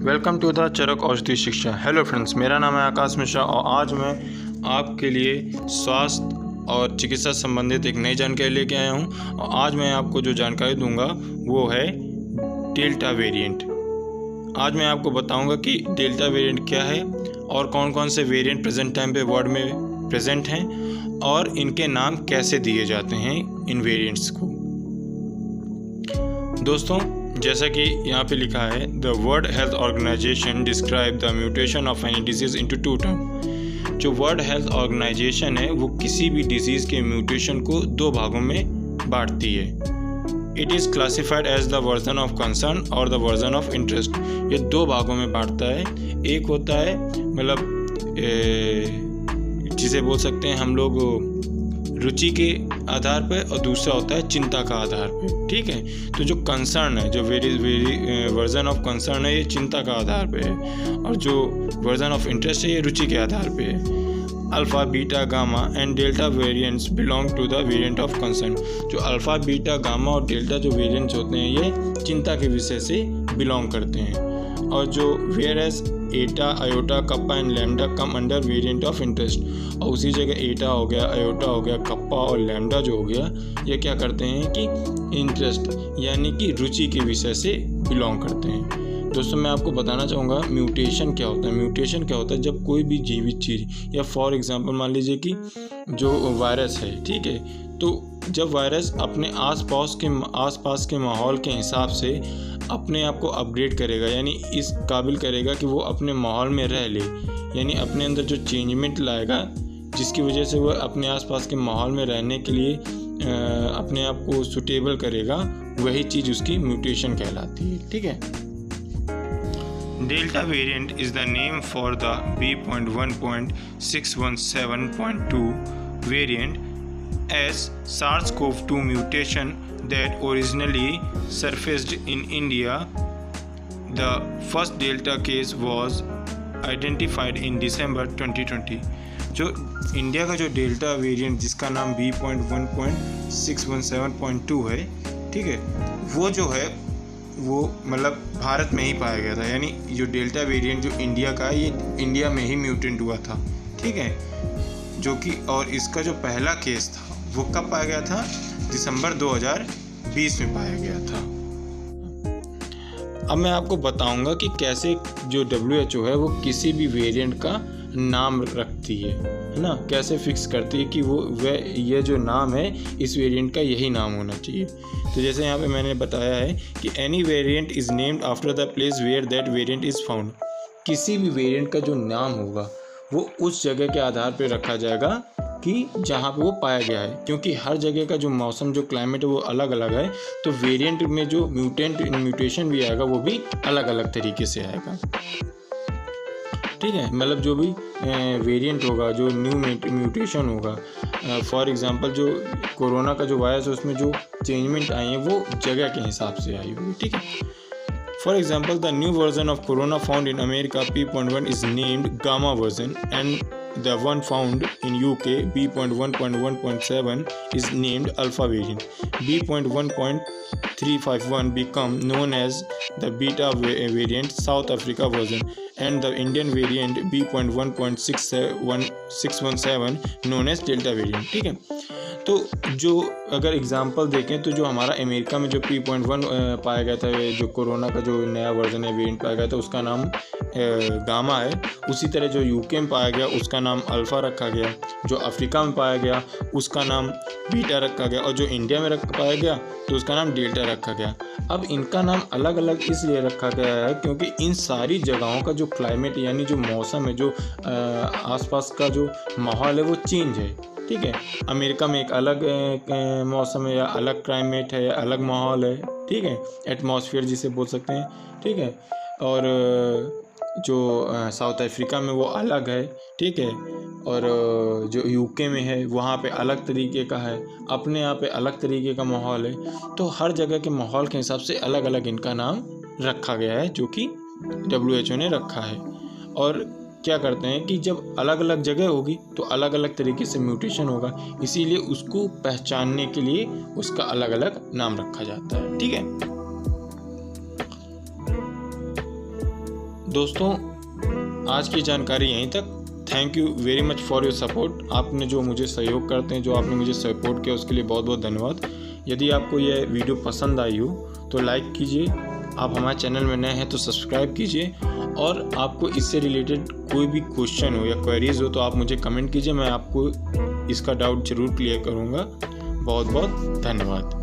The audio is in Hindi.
वेलकम टू द चरक औषधि शिक्षा। हेलो फ्रेंड्स, मेरा नाम है आकाश मिश्रा और आज मैं आपके लिए स्वास्थ्य और चिकित्सा संबंधित एक नई जानकारी लेके आया हूँ। और आज मैं आपको जो जानकारी दूंगा वो है डेल्टा वेरिएंट। आज मैं आपको बताऊंगा कि डेल्टा वेरिएंट क्या है और कौन कौन से वेरिएंट प्रेजेंट टाइम पे वर्ल्ड में प्रेजेंट हैं और इनके नाम कैसे दिए जाते हैं इन वेरिएंट्स को। दोस्तों, जैसा कि यहाँ पे लिखा है, the World Health Organization describe the mutation of any disease into two term. जो वर्ल्ड हेल्थ ऑर्गेनाइजेशन है वो किसी भी डिजीज़ के म्यूटेशन को दो भागों में बांटती है। It is classified as the version of concern और द वर्जन ऑफ इंटरेस्ट। ये दो भागों में बांटता है। एक होता है मतलब जिसे बोल सकते हैं हम लोग रुचि के आधार पर, और दूसरा होता है चिंता का आधार पर। ठीक है, तो जो कंसर्न है, जो वर्जन ऑफ कंसर्न है, ये चिंता का आधार पे है, और जो वर्जन ऑफ इंटरेस्ट है ये रुचि के आधार पे है। Alpha, beta, gamma and delta variants belong to the variant of concern. जो अल्फ़ा, बीटा, गामा और डेल्टा जो वेरिएंट्स होते हैं ये चिंता के विषय से बिलोंग करते हैं। और जो whereas Etah, iota, kappa and lambda come under variant of interest. और उसी जगह एटा हो गया, आयोटा हो गया, कप्पा और लैम्डा जो हो गया, ये क्या करते हैं कि इंटरेस्ट यानी कि रुचि के विषय से बिलोंग करते हैं। दोस्तों, मैं आपको बताना चाहूँगा म्यूटेशन क्या होता है। म्यूटेशन क्या होता है? जब कोई भी जीवित चीज़, या फॉर एग्जांपल मान लीजिए कि जो वायरस है, ठीक है, तो जब वायरस अपने आसपास के माहौल के हिसाब से अपने आप को अपग्रेड करेगा, यानी इस काबिल करेगा कि वो अपने माहौल में रह ले, यानी अपने अंदर जो चेंजमेंट लाएगा जिसकी वजह से वो अपने आसपास के माहौल में रहने के लिए अपने आप को सुटेबल करेगा, वही चीज़ उसकी म्यूटेशन कहलाती है। ठीक है। Delta variant is the name for the B.1.617.2 variant as SARS-CoV-2 mutation that originally surfaced in India. The first Delta case was identified in December 2020. जो इंडिया का जो डेल्टा वेरिएंट जिसका नाम B.1.617.2 है, ठीक है, वो जो है वो मतलब भारत में ही पाया गया था। यानी जो डेल्टा वेरिएंट जो इंडिया का है ये इंडिया में ही म्यूटेंट हुआ था। ठीक है, जो कि और इसका जो पहला केस था वो कब पाया गया था? दिसंबर 2020 में पाया गया था। अब मैं आपको बताऊंगा कि कैसे जो WHO है वो किसी भी वेरिएंट का नाम रखती है ना, कैसे फिक्स करती है कि ये जो नाम है इस वेरिएंट का यही नाम होना चाहिए। तो जैसे यहाँ पे मैंने बताया है कि any variant is named after the place where that variant is found. किसी भी वेरिएंट का जो नाम होगा वो उस जगह के आधार पर रखा जाएगा कि जहाँ पे वो पाया गया है, क्योंकि हर जगह का जो मौसम, जो क्लाइमेट है वो अलग अलग है। तो वेरिएंट में जो म्यूटेशन भी आएगा वो भी अलग अलग तरीके से आएगा। ठीक है, मतलब जो भी वेरिएंट होगा, जो न्यू म्यूटेशन होगा, फॉर एग्जांपल जो कोरोना का जो वायरस है उसमें जो चेंजमेंट आई है वो जगह के हिसाब से आई होगी। ठीक है, for example the new version of corona found in America P.1 is named gamma version and the one found in UK B.1.1.7 is named alpha variant. B.1.351 become known as the beta variant South Africa version, and the Indian variant B.1.617 known as delta variant. ठीक है, तो जो अगर एग्जांपल देखें तो जो हमारा अमेरिका में जो P.1 पाया गया था, जो कोरोना का जो नया वर्जन है, वेरिएंट पाया गया था, उसका नाम गामा है। उसी तरह जो यूके में पाया गया उसका नाम अल्फ़ा रखा गया, जो अफ्रीका में पाया गया उसका नाम बीटा रखा गया, और जो इंडिया में पाया गया तो उसका नाम डेल्टा रखा गया। अब इनका नाम अलग अलग इसलिए रखा गया है क्योंकि इन सारी जगहों का जो क्लाइमेट यानी जो मौसम है, जो आसपास का जो माहौल है वो चेंज है। ठीक है, अमेरिका में एक अलग मौसम है, या अलग क्लाइमेट है, या अलग माहौल है। ठीक है, एटमॉस्फेयर जिसे बोल सकते हैं। ठीक है, और जो साउथ अफ्रीका में वो अलग है। ठीक है, और जो यूके में है वहाँ पे अलग तरीके का है, अपने यहाँ पे अलग तरीके का माहौल है। तो हर जगह के माहौल के हिसाब से अलग अलग इनका नाम रखा गया है, जो कि WHO ने रखा है। और क्या करते हैं कि जब अलग अलग जगह होगी तो अलग अलग तरीके से म्यूटेशन होगा, इसीलिए उसको पहचानने के लिए उसका अलग अलग नाम रखा जाता है। ठीक है, दोस्तों आज की जानकारी यहीं तक। Thank you very much for your support. आपने जो मुझे सहयोग करते हैं, जो आपने मुझे सपोर्ट किया, उसके लिए बहुत बहुत धन्यवाद। यदि आपको यह वीडियो पसंद आई हो तो लाइक कीजिए, आप हमारे चैनल में नए हैं तो सब्सक्राइब कीजिए, और आपको इससे रिलेटेड कोई भी क्वेश्चन हो या क्वेरीज हो तो आप मुझे कमेंट कीजिए, मैं आपको इसका डाउट ज़रूर क्लियर करूँगा। बहुत बहुत धन्यवाद।